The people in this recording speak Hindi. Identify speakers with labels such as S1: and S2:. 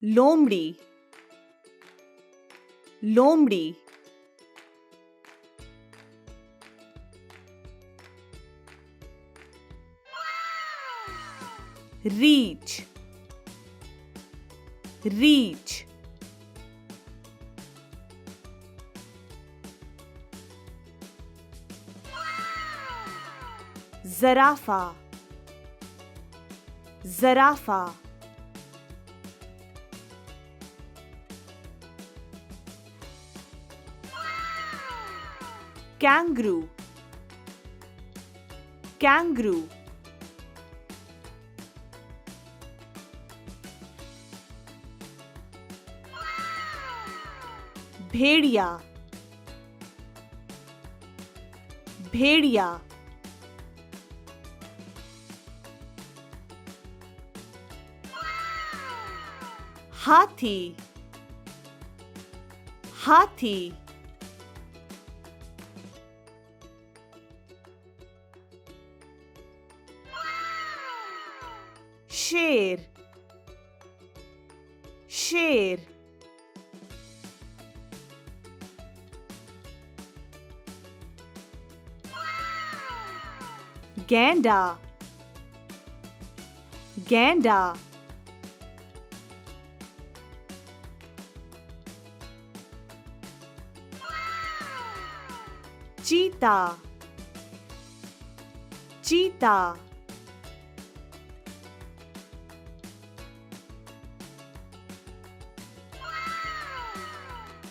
S1: लोमड़ी लोमड़ी रीछ रीछ ज़राफ़ा ज़राफ़ा कैंगरू कैंगरू भेड़िया भेड़िया हाथी हाथी शेर शेर गैंडा गैंडा चीता चीता